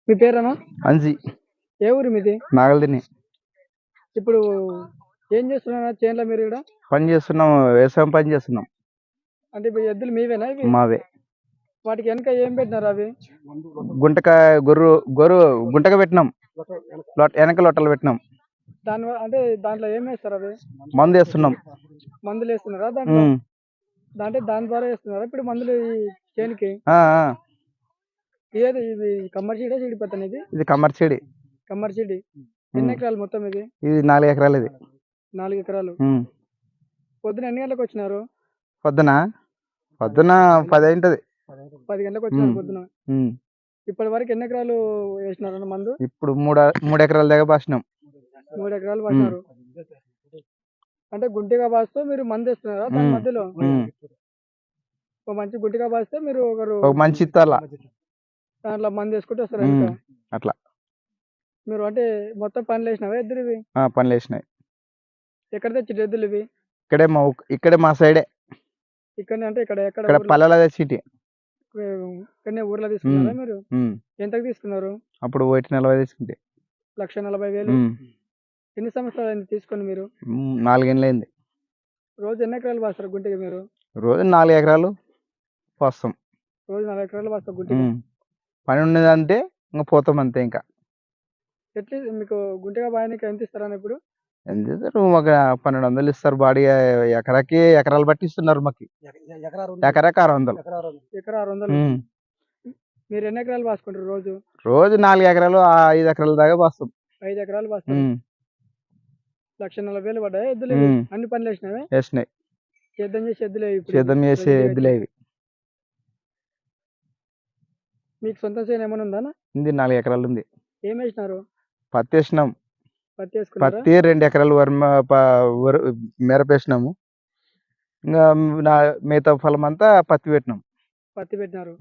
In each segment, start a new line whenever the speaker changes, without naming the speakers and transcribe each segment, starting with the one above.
మీ పేరేనా?
అంజి.
ఏ ఊరు మీది?
నాగల్దిని.
ఇప్పుడు ఏం చేస్తున్నారు చేనులో మీరు ఇక్కడ?
పని చేస్తున్నాం, వ్యవసాయం పని చేస్తున్నాం.
అంటే ఇప్పుడు ఎద్దులు మీవేనా ఇవి?
మావే.
వాటికి వెనక ఏం పెట్టినారు అవి?
గుంటకాయ గొర్రు గుంటక పెట్టినాం, వెనక లొట్టలు పెట్టినాం.
అంటే దాంట్లో ఏం వేస్తారు అవి?
మందు వేస్తున్నాం.
మందులు వేస్తున్నారా దాంట్లో? దాని ద్వారా వేస్తున్నారా ఇప్పుడు మందులు ఈ చేనుకి? ఏది ఇది కమ్మర్షీడా చెడిపోతాను?
ఇది కమ్మర్షీడి.
కమ్మర్షీడి. ఎన్ని ఎకరాలు మొత్తం ఇది?
ఇది 4 ఎకరాలు. ఇది
4 ఎకరాలు. పొద్దున ఎన్ని గంటలకు వచ్చినారు?
పొద్దున 10 అయింటది.
10 గంటలకు వచ్చినారు పొద్దున. ఇప్పటి వరకు ఎన్ని ఎకరాలు వేసినారు మందు? ఇప్పుడు
3 ఎకరాల దగ్గర బాసినాం.
3 ఎకరాలు బాసినారు. అంటే గుంటిగా బాస్తూ మీరు మందు వేస్తున్నారా దాని మధ్యలో? ఒక మంచి గుంటిగా బాస్తే మీరు ఒక
మంచి ఇత్తాల
దాంట్లో మందు వేసుకుంటూ వస్తారు
అట్లా.
మీరు అంటే మొత్తం పనులు వేసినావా ఎద్దులు ఇవి?
పనులు వేసినాయి.
ఎక్కడ తెచ్చి ఎద్దులు ఇవి?
ఇక్కడే మా సైడే.
ఇక్కడ అంటే ఎక్కడ
పల్లెలో తెచ్చి
ఇక్కడనే ఊర్లో తీసుకున్నారా మీరు? ఎంతకు తీసుకున్నారు?
అప్పుడు 1,40,000 తీసుకుంటే.
1,40,000. ఎన్ని సంవత్సరాలు అయింది తీసుకొని మీరు?
4 ఏళ్ళు అయింది.
రోజు ఎన్ని ఎకరాలు బాస్తారు గుంటికి మీరు?
రోజు 4 ఎకరాలు పోస్తాం.
రోజు 4 ఎకరాలు బాస్తారు గుంటికి.
పని ఉన్నదంటే ఇంకా పోతాం అంతే. ఇంకా
ఎట్లా మీకు గుంటిగా బాయనికి ఎంత ఇస్తారని ఇప్పుడు?
ఎంత ఇస్తారు? ఒక 1,200 ఇస్తారు బాడీ. ఎకరాలు బట్టి ఇస్తున్నారు మాకు. ఎకరాకి 600.
ఎకరా 600. మీరు ఎన్ని ఎకరాలు బాసుకుంటారు రోజు?
రోజు 4 ఎకరాలు 5 ఎకరాల దాకా బాస్తాం.
5 ఎకరాలు బాస్తారు. 1,40,000 పడ్డాయి ఎద్దులు? అన్ని పనులు వేసినావే?
వేసినాయి.
సేద్యం చేసి ఎద్దులే
సేద్యం చేసే ఎద్దులే ఇవి.
మీకు సొంత చేను ఏమైనా ఉందా?
ఉంది, 4 ఎకరాలు ఉంది.
ఏం వేసినారు?
పత్తి వేసినాం.
పత్తి
2 ఎకరాలు మిరప వేసినాము. ఇంకా మిగతా పొలం అంతా పత్తి
పెట్టినారు.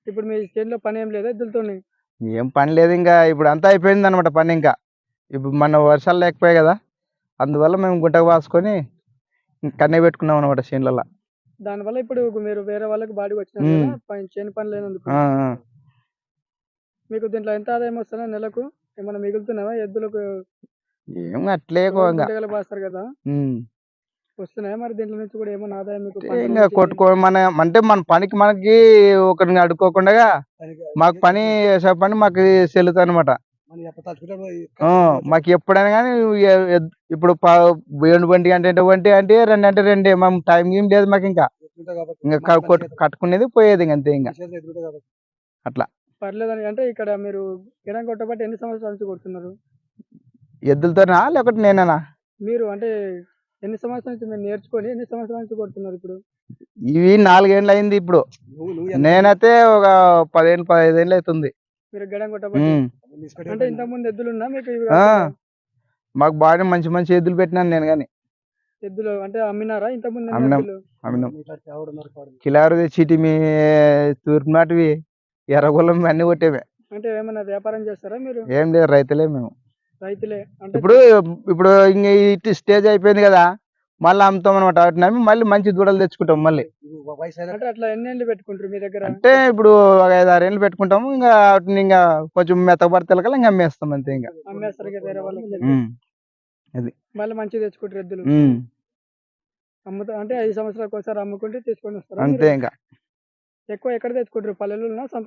ఇప్పుడు మీ చేనులో పని ఏం లేదా ఎద్దులతో?
ఏం పని లేదు ఇంకా. ఇప్పుడు అంతా అయిపోయింది అనమాట పని. ఇంకా ఇప్పుడు మన వర్షాలు లేకపోయాయి కదా, అందువల్ల మేము గుంటకు వాసుకొని కన్నే పెట్టుకున్నాం అనమాట చేనులలో.
దానివల్ల ఇప్పుడు మీరు వేరే వాళ్ళకి బాడీకి వచ్చినారు కదా చేను పని లేనందుకు. మీకు దీంట్లో ఎంత ఆదాయం వస్తుందా నెలకు? ఏమైనా మిగులుతున్నావా ఎద్దులకు?
ఏం అట్లే
బాస్తారు కదా, వస్తున్నాయా మరి దీంట్లో నుంచి కూడా ఏమైనా ఆదాయం మీకు?
ఇంకా అంటే మన పనికి మనకి ఒకరిని అడుక్కోకుండా మాకు పని మాకు చెల్లుతుంది అనమాట. మాకు ఎప్పుడైనా కానీ ఇప్పుడు 1 గంట అంటే 2 అంటే 2. మనం టైం ఏం లేదు మాకు. ఇంకా కట్టుకునేది పోయేది అంతే. ఇంకా అట్లా
పర్లేదని. అంటే ఇక్కడ మీరు గిడం కొట్టబట్టి ఎన్ని సంవత్సరాల నుంచి కొడుతున్నారు?
ఎద్దులతోనా లేకపోతే నేనేనా?
మీరు అంటే ఎన్ని సంవత్సరాల నుంచి మీరు నేర్చుకొని ఎన్ని సంవత్సరాల నుంచి కొడుతున్నారు ఇప్పుడు?
ఇవి 4 ఏళ్ళు అయింది. ఇప్పుడు నేనైతే ఒక 15 ఏళ్ళు అవుతుంది
మీరు గడం కొట్టబట్టి. అంటే ఇంతకుముందు ఎద్దులు ఉన్నా మీకు?
మాకు బాగా మంచి మంచి ఎద్దులు పెట్టినాను నేను. కానీ
ఎద్దులు అంటే అమ్మినారా ఇంతకుముందు?
అమ్మినాం. కిలారు చీటి మీ తూర్పు నాటివి ఎర్రగొల్లం అన్ని కొట్టేవే.
అంటే ఏమన్నా వ్యాపారం చేస్తారా మీరు?
ఏం లేదు, రైతులే మేము.
రైతులే.
ఇప్పుడు ఇంక ఈ స్టేజ్ అయిపోయింది కదా, మళ్ళీ అమ్ముతాం అనమాట. వాటిని అమ్మి మళ్ళీ మంచి దూడలు తెచ్చుకుంటాం మళ్ళీ.
అంటే అట్లా ఎన్ని ఏళ్ళు పెట్టుకుంటారు మీ దగ్గర?
అంటే ఇప్పుడు ఒక 5-6 ఏళ్ళు పెట్టుకుంటాము. ఇంకా వాటిని ఇంకా కొంచెం మెత్తపడితే ఇంకా అమ్మేస్తాం అంతే. ఇంకా
అమ్మేస్తారు వేరే వాళ్ళకి.
అది
మళ్ళీ మంచిగా తెచ్చుకుంటారు ఎద్దులు. అమ్ముతా అంటే 5 సంవత్సరాలకు ఒకసారి అమ్ముకుంటే తీసుకొని వస్తారు
అంతే. ఇంకా
ఎక్కువ ఎక్కడ తెచ్చుకుంటారు?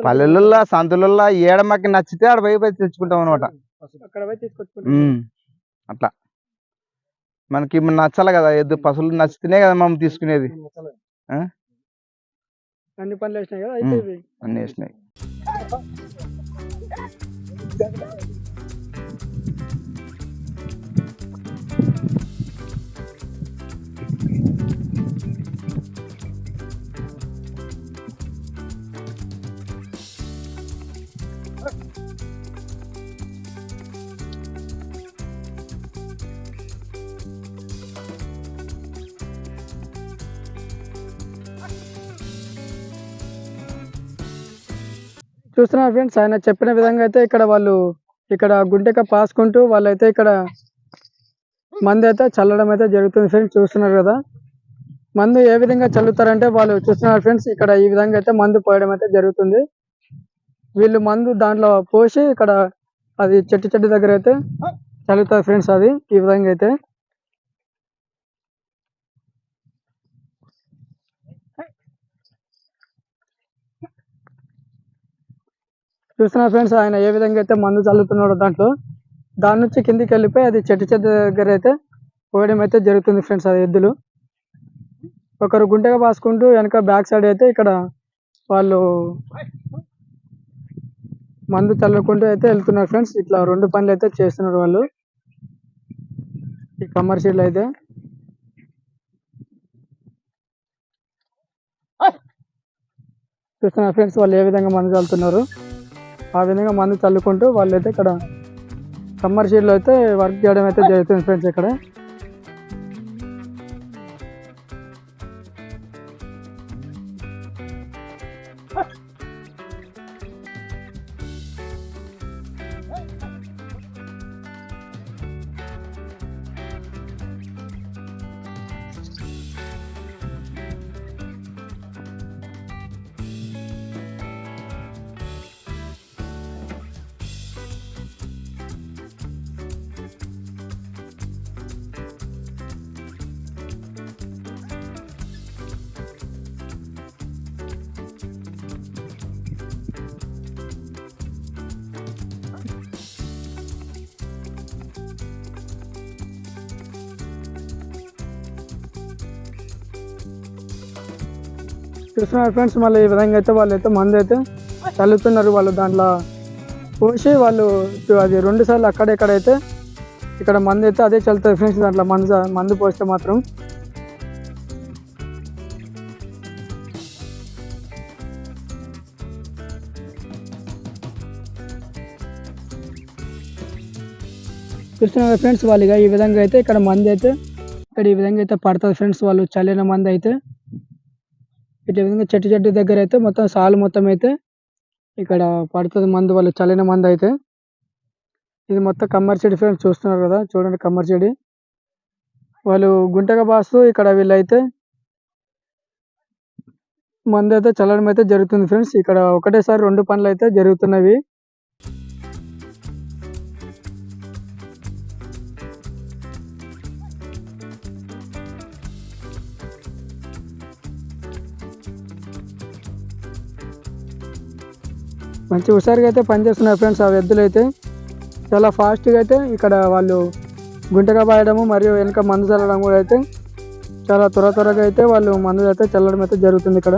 పల్లెల్లో సంతలలో ఏడ మాకు నచ్చితే ఆడ పోయి తెచ్చుకుంటాం అనమాట.
అక్కడ పోయి తీసుకొచ్చుకుంటాం.
అట్లా మనకి నచ్చాలి కదా, ఎద్దు పశువులు నచ్చితేనే కదా మనం తీసుకునేది.
అన్ని పనులు వేసినాయి కదా అయితే?
అన్ని వేసినాయి.
చూస్తున్నారు ఫ్రెండ్స్, ఆయన చెప్పిన విధంగా అయితే ఇక్కడ గుంటెక పాసుకుంటూ వాళ్ళైతే ఇక్కడ మందు అయితే చల్లడం అయితే జరుగుతుంది ఫ్రెండ్స్. చూస్తున్నారు కదా, మందు ఏ విధంగా చల్లుతారంటే వాళ్ళు చూస్తున్నారు ఫ్రెండ్స్. ఇక్కడ ఈ విధంగా అయితే మందు పోయడం అయితే జరుగుతుంది. వీళ్ళు మందు దాంట్లో పోసి ఇక్కడ అది చెట్టు దగ్గర అయితే చల్లుతారు ఫ్రెండ్స్. అది ఈ విధంగా అయితే చూస్తున్నారు ఫ్రెండ్స్. ఆయన ఏ విధంగా అయితే మందు చల్లుతున్నాడో దాని నుంచి కిందికి వెళ్ళిపోయి అది చెట్టు దగ్గర అయితే పోయడం అయితే జరుగుతుంది ఫ్రెండ్స్. అది ఎద్దులు ఒకరు గుంటగా పాసుకుంటూ వెనక బ్యాక్ సైడ్ అయితే ఇక్కడ వాళ్ళు మందు చల్లుకుంటూ అయితే వెళ్తున్నారు ఫ్రెండ్స్. ఇట్లా 2 పనులు అయితే చేస్తున్నారు వాళ్ళు ఈ కమర్షియల్ అయితే. చూస్తున్నారు ఫ్రెండ్స్ వాళ్ళు ఏ విధంగా మందు చల్లుతున్నారు. ఆ విధంగా మందు చల్లుకుంటూ వాళ్ళు అయితే ఇక్కడ కమర్షియల్లో అయితే వర్క్ చేయడం అయితే జరుగుతుంది ఫ్రెండ్స్. ఇక్కడ చూస్తున్నారు ఫ్రెండ్స్ మళ్ళీ ఈ విధంగా అయితే వాళ్ళు అయితే మందు అయితే చల్లుతున్నారు. వాళ్ళు దాంట్లో పోసి వాళ్ళు అది 2 సార్లు అక్కడెక్కడైతే ఇక్కడ మందు అయితే అదే చల్లుతుంది ఫ్రెండ్స్. దాంట్లో మందు పోస్తే మాత్రం చూస్తున్నారు ఫ్రెండ్స్. వాళ్ళు ఈ విధంగా అయితే ఇక్కడ మందు అయితే ఇక్కడ ఈ విధంగా అయితే పడుతుంది ఫ్రెండ్స్. వాళ్ళు చల్లిన మందు అయితే ఇట్లా విధంగా చెట్టు దగ్గర అయితే మొత్తం సాలు మొత్తం అయితే ఇక్కడ పడుతుంది మందు. వాళ్ళు చల్లిన మందు అయితే ఇది మొత్తం కమ్మరిచెడి ఫ్రెండ్స్. చూస్తున్నారు కదా చూడండి కమ్మరిచెడి. వాళ్ళు గుంటగా బాస్తూ ఇక్కడ వీళ్ళైతే మందు అయితే చల్లడం అయితే జరుగుతుంది ఫ్రెండ్స్. ఇక్కడ ఒకటేసారి 2 పనులు అయితే జరుగుతున్నవి. మంచి హుషారుగా అయితే పనిచేస్తున్నారు ఫ్రెండ్స్. ఆ ఎద్దులు అయితే చాలా ఫాస్ట్గా అయితే ఇక్కడ వాళ్ళు గుంటగా పాయడము మరియు వెనక మందు చల్లడం కూడా అయితే చాలా త్వరగా అయితే వాళ్ళు మందు అయితే చల్లడం అయితే జరుగుతుంది ఇక్కడ.